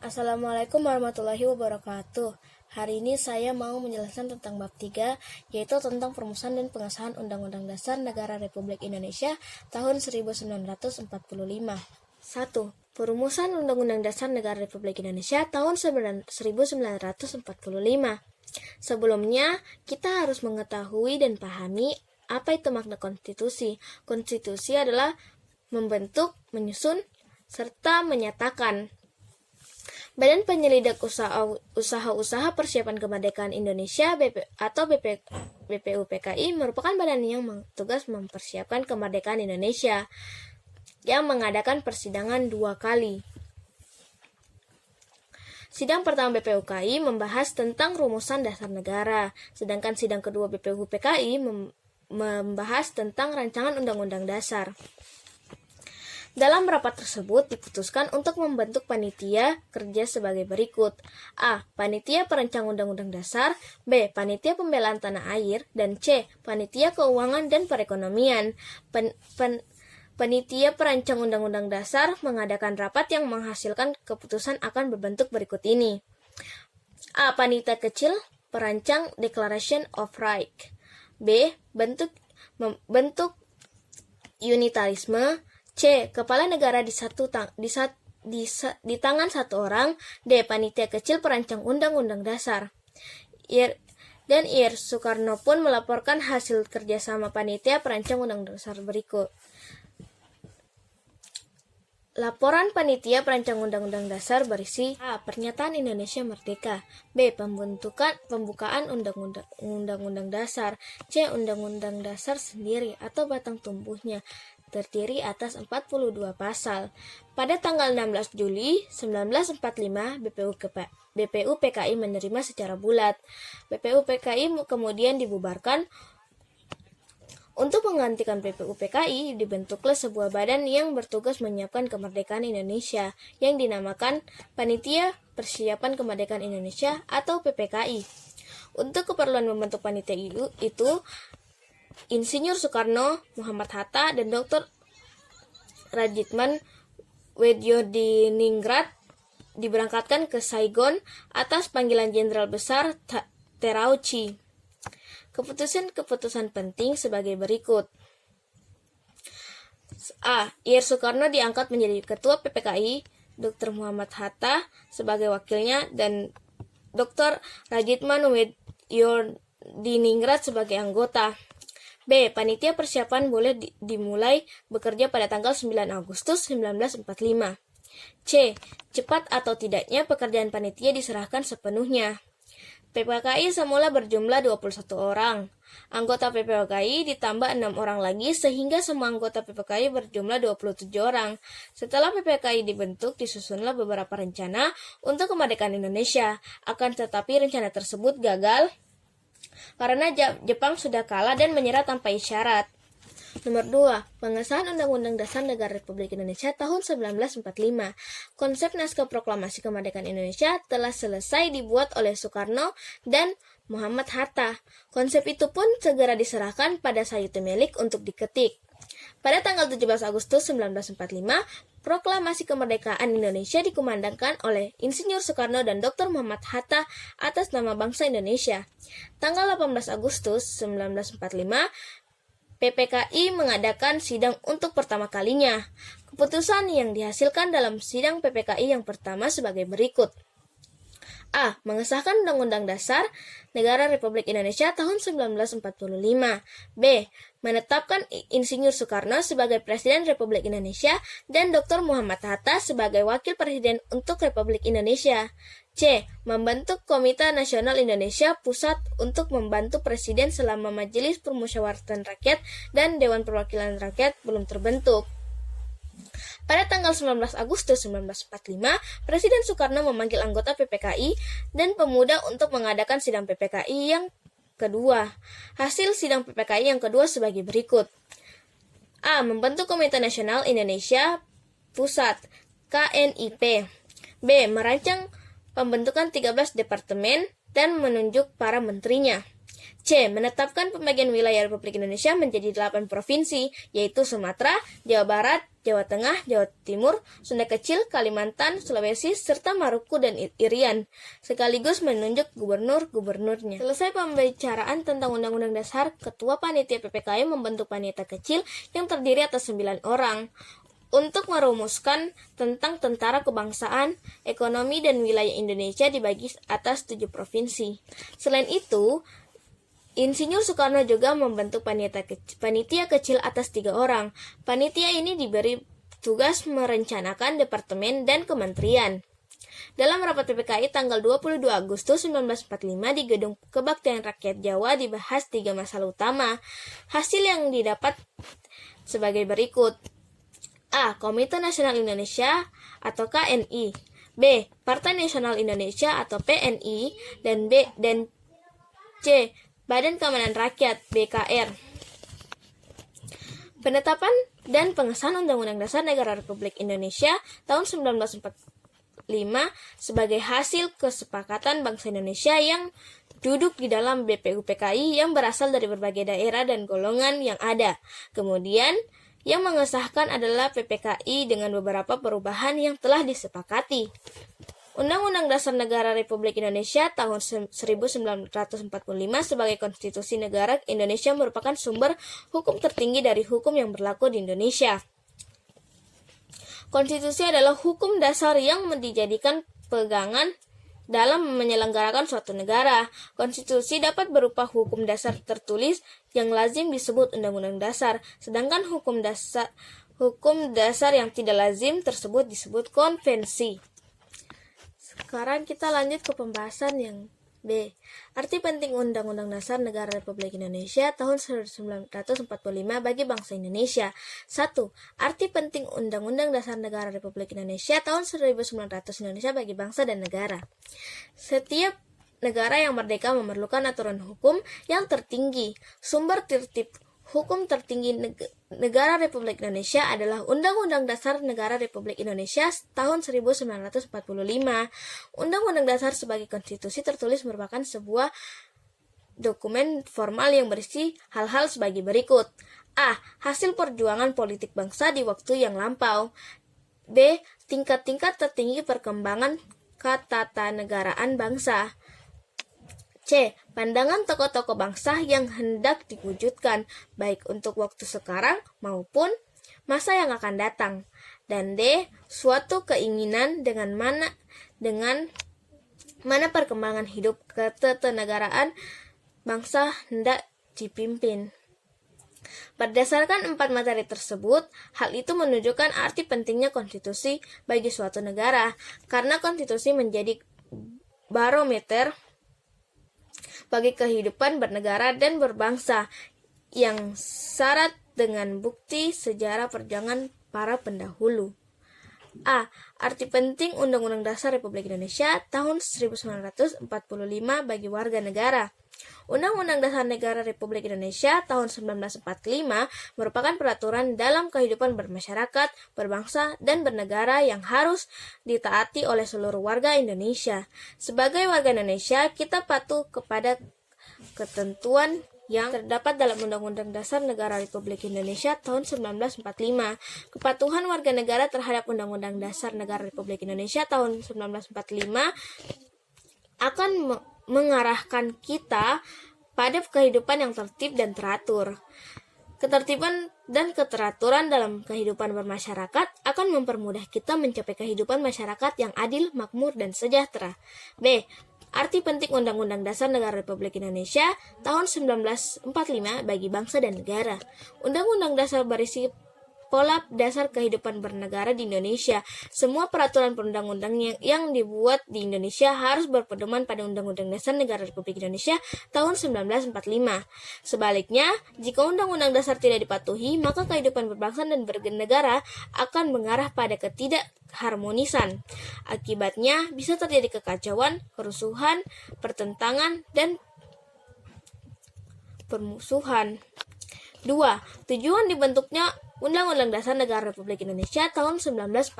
Assalamualaikum warahmatullahi wabarakatuh. Hari ini saya mau menjelaskan tentang bab 3, yaitu tentang perumusan dan pengesahan Undang-Undang Dasar Negara Republik Indonesia tahun 1945. 1. Perumusan Undang-Undang Dasar Negara Republik Indonesia tahun 1945. Sebelumnya, kita harus mengetahui dan pahami apa itu makna konstitusi. Konstitusi adalah membentuk, menyusun, serta menyatakan. Badan Penyelidik Usaha-Usaha Persiapan Kemerdekaan Indonesia BPUPKI merupakan badan yang bertugas mempersiapkan kemerdekaan Indonesia yang mengadakan persidangan 2 kali. Sidang pertama BPUPKI membahas tentang rumusan dasar negara, sedangkan sidang kedua BPUPKI membahas tentang rancangan undang-undang dasar. Dalam rapat tersebut diputuskan untuk membentuk panitia kerja sebagai berikut. A. Panitia perancang undang-undang dasar. B. Panitia pembelaan tanah air. Dan C. Panitia keuangan dan perekonomian. Panitia perancang undang-undang dasar mengadakan rapat yang menghasilkan keputusan akan berbentuk berikut ini. A. Panitia kecil perancang Declaration of Rights. B. Bentuk unitarisme. C. Kepala negara di tangan satu orang. D. Panitia kecil perancang undang-undang dasar. Ir Soekarno pun melaporkan hasil kerjasama panitia perancang undang-undang dasar berikut. Laporan panitia perancang undang-undang dasar berisi: A. Pernyataan Indonesia Merdeka. B. Pembukaan undang-undang dasar. C. Undang-undang dasar sendiri atau batang tumbuhnya terdiri atas 42 pasal. Pada tanggal 16 Juli 1945, BPUPKI menerima secara bulat. BPUPKI kemudian dibubarkan. Untuk menggantikan BPUPKI, dibentuklah sebuah badan yang bertugas menyiapkan kemerdekaan Indonesia, yang dinamakan Panitia Persiapan Kemerdekaan Indonesia atau PPKI. Untuk keperluan membentuk panitia itu Insinyur Soekarno, Muhammad Hatta, dan Dr. Raditman Wedyodiningrat diberangkatkan ke Saigon atas panggilan Jenderal Besar Terauchi. Keputusan penting sebagai berikut. A. Ir Soekarno diangkat menjadi Ketua PPKI, Dr. Muhammad Hatta sebagai wakilnya, dan Dr. Raditman Wedyodiningrat sebagai anggota. B. Panitia persiapan boleh dimulai bekerja pada tanggal 9 Agustus 1945. C. Cepat atau tidaknya pekerjaan panitia diserahkan sepenuhnya. PPKI semula berjumlah 21 orang. Anggota PPKI ditambah 6 orang lagi sehingga semua anggota PPKI berjumlah 27 orang. Setelah PPKI dibentuk, disusunlah beberapa rencana untuk kemerdekaan Indonesia. Akan tetapi rencana tersebut gagal karena Jepang sudah kalah dan menyerah tanpa isyarat. Nomor 2. Pengesahan Undang-Undang Dasar Negara Republik Indonesia tahun 1945. Konsep naskah proklamasi kemerdekaan Indonesia telah selesai dibuat oleh Soekarno dan Muhammad Hatta. Konsep itu pun segera diserahkan pada Sayuti Melik untuk diketik. Pada tanggal 17 Agustus 1945, proklamasi kemerdekaan Indonesia dikumandangkan oleh Insinyur Soekarno dan Dr. Muhammad Hatta atas nama bangsa Indonesia. Tanggal 18 Agustus 1945, PPKI mengadakan sidang untuk pertama kalinya. Keputusan yang dihasilkan dalam sidang PPKI yang pertama sebagai berikut. A. Mengesahkan Undang-Undang Dasar Negara Republik Indonesia tahun 1945. B. Menetapkan Insinyur Soekarno sebagai Presiden Republik Indonesia dan Dr. Muhammad Hatta sebagai Wakil Presiden untuk Republik Indonesia. C. Membentuk Komite Nasional Indonesia Pusat untuk membantu Presiden selama Majelis Permusyawaratan Rakyat dan Dewan Perwakilan Rakyat belum terbentuk. Pada tanggal 19 Agustus 1945, Presiden Soekarno memanggil anggota PPKI dan pemuda untuk mengadakan sidang PPKI yang kedua. Hasil sidang PPKI yang kedua sebagai berikut. A. Membentuk Komite Nasional Indonesia Pusat KNIP. B. Merancang pembentukan 13 departemen dan menunjuk para menterinya. C. Menetapkan pembagian wilayah Republik Indonesia menjadi 8 provinsi, yaitu Sumatera, Jawa Barat, Jawa Tengah, Jawa Timur, Sunda Kecil, Kalimantan, Sulawesi, serta Maluku dan Irian, sekaligus menunjuk gubernur-gubernurnya. Selesai pembicaraan tentang Undang-Undang Dasar, Ketua Panitia PPKI membentuk panitia kecil yang terdiri atas 9 orang untuk merumuskan tentang tentara kebangsaan, ekonomi, dan wilayah Indonesia dibagi atas 7 provinsi. Selain itu, Insinyur Soekarno juga membentuk panitia kecil atas 3 orang. Panitia ini diberi tugas merencanakan departemen dan kementerian. Dalam rapat PPKI tanggal 22 Agustus 1945 di Gedung Kebaktian Rakyat Jawa dibahas 3 masalah utama. Hasil yang didapat sebagai berikut. A. Komite Nasional Indonesia atau KNI. B. Partai Nasional Indonesia atau PNI. Dan C. Badan Keamanan Rakyat (BKR). Penetapan dan pengesahan Undang-Undang Dasar Negara Republik Indonesia tahun 1945 sebagai hasil kesepakatan bangsa Indonesia yang duduk di dalam BPUPKI yang berasal dari berbagai daerah dan golongan yang ada. Kemudian, yang mengesahkan adalah PPKI dengan beberapa perubahan yang telah disepakati. Undang-Undang Dasar Negara Republik Indonesia tahun 1945 sebagai konstitusi negara Indonesia merupakan sumber hukum tertinggi dari hukum yang berlaku di Indonesia. Konstitusi adalah hukum dasar yang dijadikan pegangan dalam menyelenggarakan suatu negara. Konstitusi dapat berupa hukum dasar tertulis yang lazim disebut Undang-Undang Dasar, sedangkan hukum dasar yang tidak lazim tersebut disebut konvensi. Sekarang kita lanjut ke pembahasan yang B. Arti penting Undang-Undang Dasar Negara Republik Indonesia tahun 1945 bagi bangsa Indonesia. 1. Arti penting Undang-Undang Dasar Negara Republik Indonesia tahun 1900 Indonesia bagi bangsa dan negara. Setiap negara yang merdeka memerlukan aturan hukum yang tertinggi. Sumber tertib hukum tertinggi negara Republik Indonesia adalah Undang-Undang Dasar Negara Republik Indonesia tahun 1945. Undang-Undang Dasar sebagai konstitusi tertulis merupakan sebuah dokumen formal yang berisi hal-hal sebagai berikut. A. Hasil perjuangan politik bangsa di waktu yang lampau. B. Tingkat-tingkat tertinggi perkembangan ketatanegaraan bangsa. C. Pandangan tokoh-tokoh bangsa yang hendak diwujudkan, baik untuk waktu sekarang maupun masa yang akan datang. Dan D. Suatu keinginan dengan mana perkembangan hidup ketatanegaraan bangsa hendak dipimpin. Berdasarkan 4 materi tersebut, hal itu menunjukkan arti pentingnya konstitusi bagi suatu negara, karena konstitusi menjadi barometer bagi kehidupan bernegara dan berbangsa yang syarat dengan bukti sejarah perjuangan para pendahulu. A. Arti penting Undang-Undang Dasar Republik Indonesia tahun 1945 bagi warga negara. Undang-Undang Dasar Negara Republik Indonesia tahun 1945 merupakan peraturan dalam kehidupan bermasyarakat, berbangsa, dan bernegara yang harus ditaati oleh seluruh warga Indonesia. Sebagai warga Indonesia, kita patuh kepada ketentuan yang terdapat dalam Undang-Undang Dasar Negara Republik Indonesia tahun 1945. Kepatuhan warga negara terhadap Undang-Undang Dasar Negara Republik Indonesia tahun 1945 akan mengarahkan kita pada kehidupan yang tertib dan teratur. Ketertiban dan keteraturan dalam kehidupan bermasyarakat akan mempermudah kita mencapai kehidupan masyarakat yang adil, makmur, dan sejahtera. B. Arti penting Undang-Undang Dasar Negara Republik Indonesia tahun 1945 bagi bangsa dan negara. Undang-Undang Dasar berisi pola dasar kehidupan bernegara di Indonesia. Semua peraturan perundang-undang yang dibuat di Indonesia harus berpedoman pada Undang-Undang Dasar Negara Republik Indonesia tahun 1945. Sebaliknya, jika Undang-Undang Dasar tidak dipatuhi, maka kehidupan berbangsa dan bernegara akan mengarah pada ketidakharmonisan. Akibatnya, bisa terjadi kekacauan, kerusuhan, pertentangan, dan permusuhan. 2. Tujuan dibentuknya Undang-Undang Dasar Negara Republik Indonesia tahun 1945.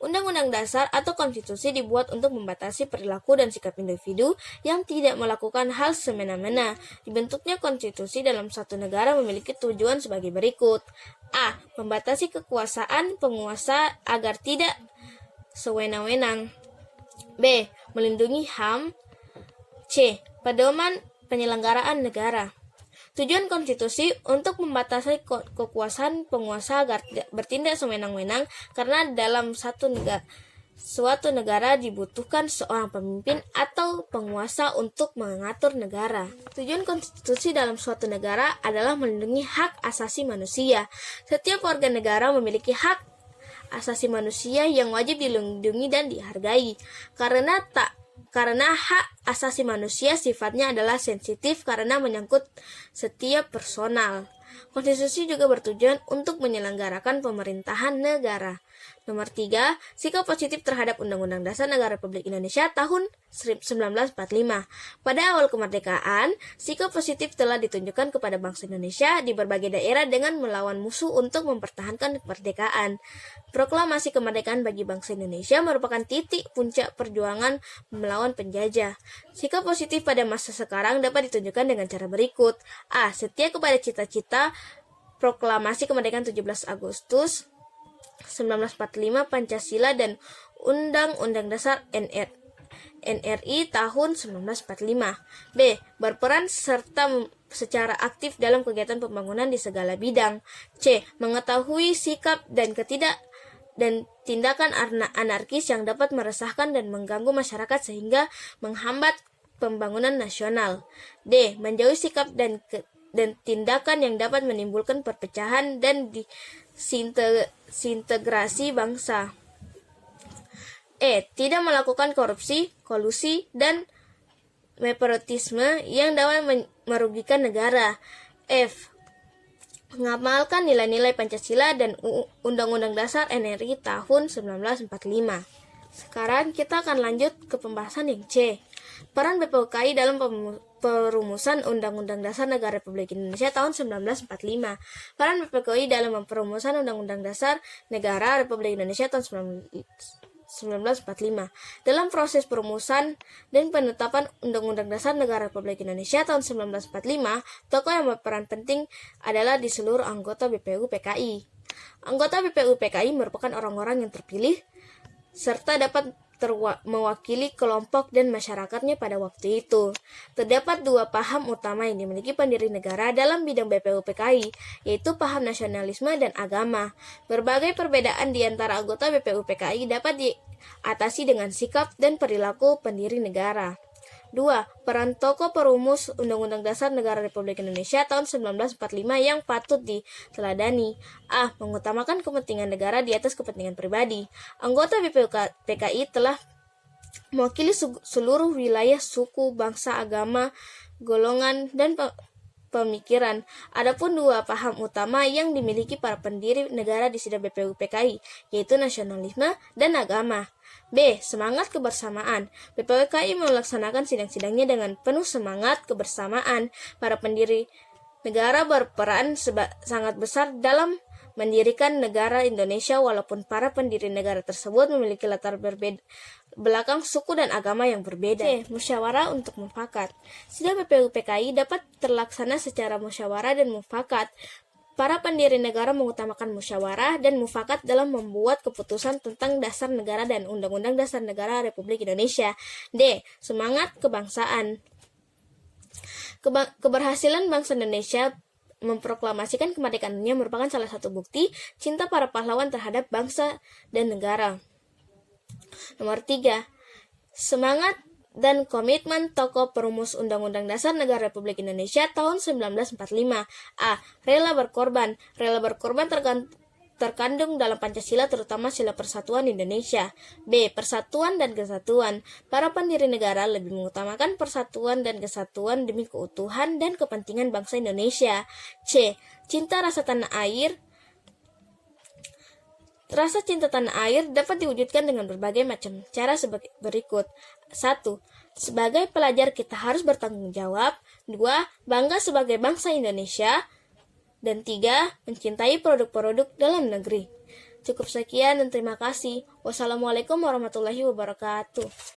Undang-Undang Dasar atau Konstitusi dibuat untuk membatasi perilaku dan sikap individu yang tidak melakukan hal semena-mena. Dibentuknya konstitusi dalam suatu negara memiliki tujuan sebagai berikut. A. Membatasi kekuasaan penguasa agar tidak sewenang-wenang. B. Melindungi HAM. C. Pedoman penyelenggaraan negara. Tujuan konstitusi untuk membatasi kekuasaan penguasa agar tidak bertindak sewenang-wenang karena dalam suatu negara dibutuhkan seorang pemimpin atau penguasa untuk mengatur negara. Tujuan konstitusi dalam suatu negara adalah melindungi hak asasi manusia. Setiap warga negara memiliki hak asasi manusia yang wajib dilindungi dan dihargai. Karena hak asasi manusia sifatnya adalah sensitif karena menyangkut setiap personal. Konstitusi juga bertujuan untuk menyelenggarakan pemerintahan negara. Nomor 3, sikap positif terhadap Undang-Undang Dasar Negara Republik Indonesia tahun 1945. Pada awal kemerdekaan, sikap positif telah ditunjukkan kepada bangsa Indonesia di berbagai daerah dengan melawan musuh untuk mempertahankan kemerdekaan. Proklamasi kemerdekaan bagi bangsa Indonesia merupakan titik puncak perjuangan melawan penjajah. Sikap positif pada masa sekarang dapat ditunjukkan dengan cara berikut. A. Setia kepada cita-cita Proklamasi Kemerdekaan 17 Agustus 1945 Pancasila dan Undang-Undang Dasar NRI tahun 1945. B. Berperan serta secara aktif dalam kegiatan pembangunan di segala bidang. C. Mengetahui sikap dan tindakan anarkis yang dapat meresahkan dan mengganggu masyarakat sehingga menghambat pembangunan nasional. D. Menjauhi sikap dan tindakan yang dapat menimbulkan perpecahan dan disintegrasi bangsa. E. Tidak melakukan korupsi, kolusi, dan nepotisme yang dapat merugikan negara. F. Mengamalkan nilai-nilai Pancasila dan Undang-Undang Dasar NRI tahun 1945. Sekarang kita akan lanjut ke pembahasan yang C. Peran BPUKI dalam perumusan Undang-Undang Dasar Negara Republik Indonesia tahun 1945. Peran BPUKI dalam perumusan Undang-Undang Dasar Negara Republik Indonesia tahun 1945. Dalam proses perumusan dan penetapan Undang-Undang Dasar Negara Republik Indonesia tahun 1945, tokoh yang berperan penting adalah di seluruh anggota BPUPKI. Anggota BPUPKI merupakan orang-orang yang terpilih serta dapat mewakili kelompok dan masyarakatnya pada waktu itu. Terdapat dua paham utama yang dimiliki pendiri negara dalam bidang BPUPKI, yaitu paham nasionalisme dan agama. Berbagai perbedaan di antara anggota BPUPKI dapat diatasi dengan sikap dan perilaku pendiri negara. 2. Peran tokoh perumus Undang-Undang Dasar Negara Republik Indonesia tahun 1945 yang patut diteladani. A. Mengutamakan kepentingan negara di atas kepentingan pribadi. Anggota BPUPKI telah mewakili seluruh wilayah, suku, bangsa, agama, golongan, dan pemikiran. Adapun dua paham utama yang dimiliki para pendiri negara di sidang BPUPKI, yaitu nasionalisme dan agama. B. Semangat kebersamaan. BPUPKI melaksanakan sidang-sidangnya dengan penuh semangat kebersamaan. Para pendiri negara berperan sangat besar dalam mendirikan negara Indonesia walaupun para pendiri negara tersebut memiliki latar belakang suku dan agama yang berbeda. C. Musyawarah untuk mufakat. Sidang BPUPKI dapat terlaksana secara musyawarah dan mufakat. Para pendiri negara mengutamakan musyawarah dan mufakat dalam membuat keputusan tentang dasar negara dan Undang-Undang Dasar Negara Republik Indonesia. D. Semangat kebangsaan. Keberhasilan bangsa Indonesia memproklamasikan kemerdekaannya merupakan salah satu bukti cinta para pahlawan terhadap bangsa dan negara. Nomor 3. Semangat dan komitmen tokoh perumus Undang-Undang Dasar Negara Republik Indonesia tahun 1945. A. Rela berkorban. Rela berkorban terkandung dalam Pancasila, terutama Sila Persatuan Indonesia. B. Persatuan dan kesatuan. Para pendiri negara lebih mengutamakan persatuan dan kesatuan demi keutuhan dan kepentingan bangsa Indonesia. C. Cinta rasa tanah air. Rasa cinta tanah air dapat diwujudkan dengan berbagai macam cara sebagai berikut. 1. Sebagai pelajar kita harus bertanggung jawab. 2. Bangga sebagai bangsa Indonesia. Dan 3. Mencintai produk-produk dalam negeri. Cukup sekian dan terima kasih. Wassalamualaikum warahmatullahi wabarakatuh.